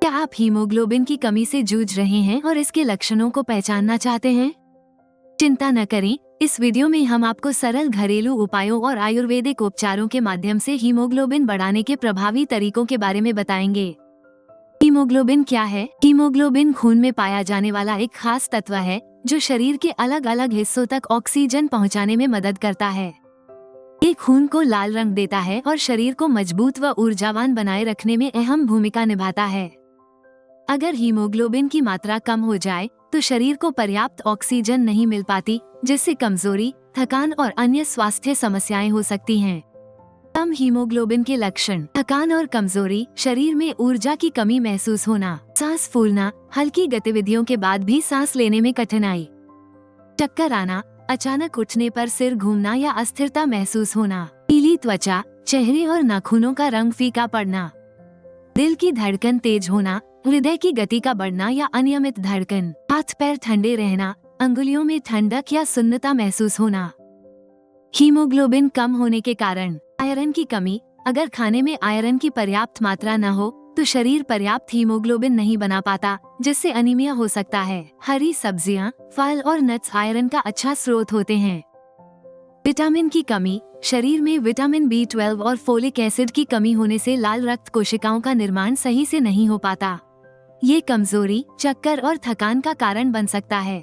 क्या आप हीमोग्लोबिन की कमी से जूझ रहे हैं और इसके लक्षणों को पहचानना चाहते हैं? चिंता न करें, इस वीडियो में हम आपको सरल घरेलू उपायों और आयुर्वेदिक उपचारों के माध्यम से हीमोग्लोबिन बढ़ाने के प्रभावी तरीकों के बारे में बताएंगे। हीमोग्लोबिन क्या है? हीमोग्लोबिन खून में पाया जाने वाला एक खास तत्व है जो शरीर के अलग अलग हिस्सों तक ऑक्सीजन पहुंचाने में मदद करता है। ये खून को लाल रंग देता है और शरीर को मजबूत व ऊर्जावान बनाए रखने में अहम भूमिका निभाता है। अगर हीमोग्लोबिन की मात्रा कम हो जाए तो शरीर को पर्याप्त ऑक्सीजन नहीं मिल पाती, जिससे कमजोरी, थकान और अन्य स्वास्थ्य समस्याएं हो सकती हैं। कम हीमोग्लोबिन के लक्षण: थकान और कमजोरी, शरीर में ऊर्जा की कमी महसूस होना, सांस फूलना, हल्की गतिविधियों के बाद भी सांस लेने में कठिनाई, चक्कर आना, अचानक उठने पर सिर घूमना या अस्थिरता महसूस होना, पीली त्वचा, चेहरे और नाखूनों का रंग फीका पड़ना, दिल की धड़कन तेज होना, हृदय की गति का बढ़ना या अनियमित धड़कन, हाथ पैर ठंडे रहना, अंगुलियों में ठंडक या सुन्नता महसूस होना। हीमोग्लोबिन कम होने के कारण: आयरन की कमी: अगर खाने में आयरन की पर्याप्त मात्रा न हो तो शरीर पर्याप्त हीमोग्लोबिन नहीं बना पाता, जिससे अनीमिया हो सकता है। हरी सब्जियां, फल और नट्स आयरन का अच्छा स्रोत होते हैं। विटामिन की कमी: शरीर में विटामिन B12 और फोलिक एसिड की कमी होने से लाल रक्त कोशिकाओं का निर्माण सही से नहीं हो पाता। ये कमजोरी, चक्कर और थकान का कारण बन सकता है।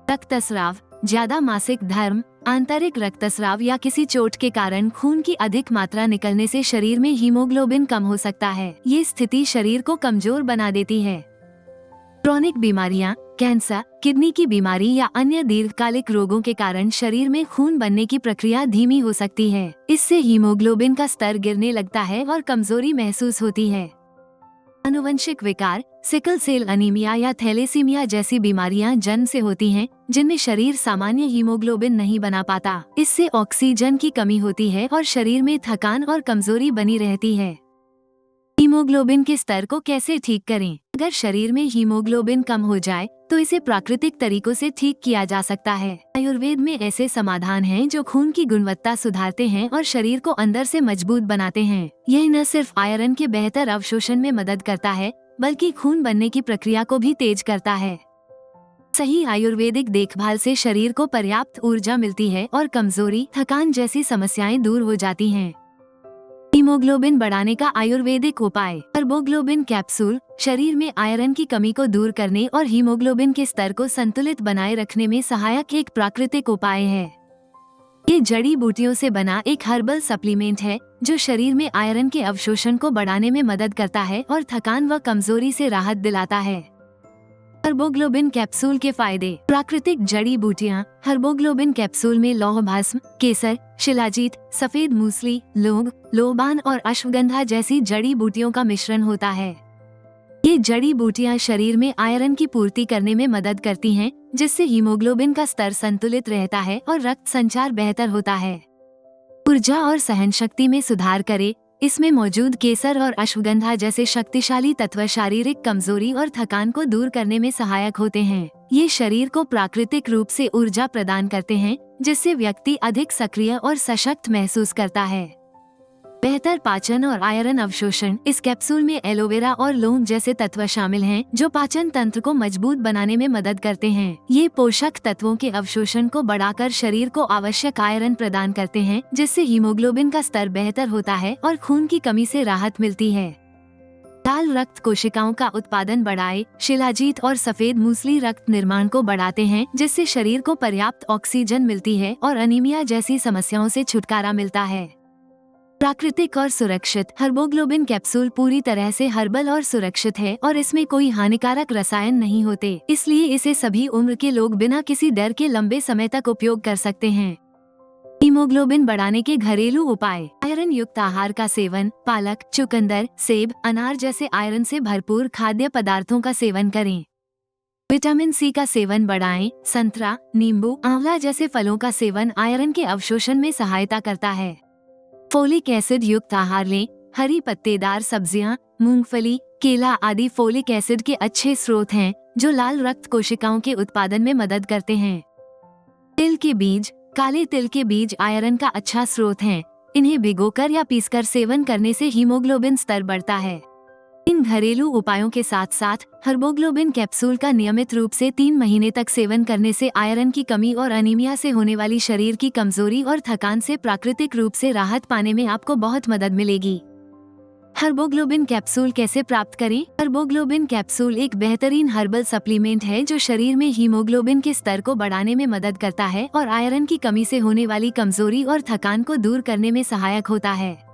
रक्तस्राव: ज्यादा मासिक धर्म, आंतरिक रक्तस्राव या किसी चोट के कारण खून की अधिक मात्रा निकलने से शरीर में हीमोग्लोबिन कम हो सकता है। ये स्थिति शरीर को कमजोर बना देती है। क्रोनिक बीमारियां: कैंसर, किडनी की बीमारी या अन्य दीर्घकालिक रोगों के कारण शरीर में खून बनने की प्रक्रिया धीमी हो सकती है। इससे हीमोग्लोबिन का स्तर गिरने लगता है और कमजोरी महसूस होती है। आनुवंशिक विकार: सिकल सेल अनीमिया या थैलेसीमिया जैसी बीमारियां जन्म से होती हैं, जिनमें शरीर सामान्य हीमोग्लोबिन नहीं बना पाता। इससे ऑक्सीजन की कमी होती है और शरीर में थकान और कमजोरी बनी रहती है। हीमोग्लोबिन के स्तर को कैसे ठीक करें? अगर शरीर में हीमोग्लोबिन कम हो जाए तो इसे प्राकृतिक तरीकों से ठीक किया जा सकता है। आयुर्वेद में ऐसे समाधान हैं जो खून की गुणवत्ता सुधारते हैं और शरीर को अंदर से मजबूत बनाते हैं। यह न सिर्फ आयरन के बेहतर अवशोषण में मदद करता है, बल्कि खून बनने की प्रक्रिया को भी तेज करता है। सही आयुर्वेदिक देखभाल से शरीर को पर्याप्त ऊर्जा मिलती है और कमजोरी, थकान जैसी समस्याएं दूर हो जाती हैं। हीमोग्लोबिन बढ़ाने का आयुर्वेदिक उपाय: कार्बोग्लोबिन कैप्सूल शरीर में आयरन की कमी को दूर करने और हीमोग्लोबिन के स्तर को संतुलित बनाए रखने में सहायक एक प्राकृतिक उपाय है। ये जड़ी बूटियों से बना एक हर्बल सप्लीमेंट है जो शरीर में आयरन के अवशोषण को बढ़ाने में मदद करता है और थकान व कमजोरी से राहत दिलाता है। कार्बोग्लोबिन कैप्सूल के फायदे: प्राकृतिक जड़ी बूटियां: कार्बोग्लोबिन कैप्सूल में लौह भस्म, केसर, शिलाजीत, सफेद मूसली, लौंग, लोबान और अश्वगंधा जैसी जड़ी बूटियों का मिश्रण होता है। ये जड़ी बूटियां शरीर में आयरन की पूर्ति करने में मदद करती हैं, जिससे हीमोग्लोबिन का स्तर संतुलित रहता है और रक्त संचार बेहतर होता है। ऊर्जा और सहनशक्ति में सुधार करे: इसमें मौजूद केसर और अश्वगंधा जैसे शक्तिशाली तत्व शारीरिक कमजोरी और थकान को दूर करने में सहायक होते हैं। ये शरीर को प्राकृतिक रूप से ऊर्जा प्रदान करते हैं, जिससे व्यक्ति अधिक सक्रिय और सशक्त महसूस करता है। बेहतर पाचन और आयरन अवशोषण: इस कैप्सूल में एलोवेरा और लौंग जैसे तत्व शामिल हैं, जो पाचन तंत्र को मजबूत बनाने में मदद करते हैं। ये पोषक तत्वों के अवशोषण को बढ़ाकर शरीर को आवश्यक आयरन प्रदान करते हैं, जिससे हीमोग्लोबिन का स्तर बेहतर होता है और खून की कमी से राहत मिलती है। लाल रक्त कोशिकाओं का उत्पादन बढ़ाए: शिलाजीत और सफेद मूसली रक्त निर्माण को बढ़ाते हैं, जिससे शरीर को पर्याप्त ऑक्सीजन मिलती है और अनीमिया जैसी समस्याओं से छुटकारा मिलता है। प्राकृतिक और सुरक्षित: कार्बोग्लोबिन कैप्सूल पूरी तरह से हर्बल और सुरक्षित है और इसमें कोई हानिकारक रसायन नहीं होते, इसलिए इसे सभी उम्र के लोग बिना किसी डर के लंबे समय तक उपयोग कर सकते हैं। हीमोग्लोबिन बढ़ाने के घरेलू उपाय: आयरन युक्त आहार का सेवन: पालक, चुकंदर, सेब, अनार जैसे आयरन से भरपूर खाद्य पदार्थों का सेवन करें। विटामिन C का सेवन बढ़ाएं: संतरा, नींबू, आंवला जैसे फलों का सेवन आयरन के अवशोषण में सहायता करता है। फोलिक एसिड युक्त आहार लें: हरी पत्तेदार सब्जियां, मूंगफली, केला आदि फोलिक एसिड के अच्छे स्रोत हैं, जो लाल रक्त कोशिकाओं के उत्पादन में मदद करते हैं। तिल के बीज: काले तिल के बीज आयरन का अच्छा स्रोत हैं। इन्हें भिगोकर या पीसकर सेवन करने से हीमोग्लोबिन स्तर बढ़ता है। इन घरेलू उपायों के साथ साथ हर्बोग्लोबिन कैप्सूल का नियमित रूप से 3 महीने तक सेवन करने से आयरन की कमी और अनीमिया से होने वाली शरीर की कमजोरी और थकान से प्राकृतिक रूप से राहत पाने में आपको बहुत मदद मिलेगी। हर्बोग्लोबिन कैप्सूल कैसे प्राप्त करें? हर्बोग्लोबिन कैप्सूल एक बेहतरीन हर्बल सप्लीमेंट है जो शरीर में हीमोग्लोबिन के स्तर को बढ़ाने में मदद करता है और आयरन की कमी से होने वाली कमजोरी और थकान को दूर करने में सहायक होता है।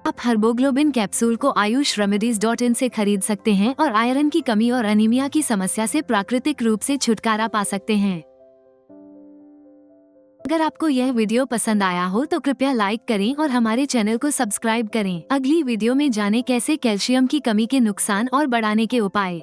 आप हर्बोग्लोबिन कैप्सूल को ayushremedies.in से खरीद सकते हैं और आयरन की कमी और अनीमिया की समस्या से प्राकृतिक रूप से छुटकारा पा सकते हैं। अगर आपको यह वीडियो पसंद आया हो तो कृपया लाइक करें और हमारे चैनल को सब्सक्राइब करें। अगली वीडियो में जानें कैसे कैल्शियम की कमी के नुकसान और बढ़ाने के उपाय।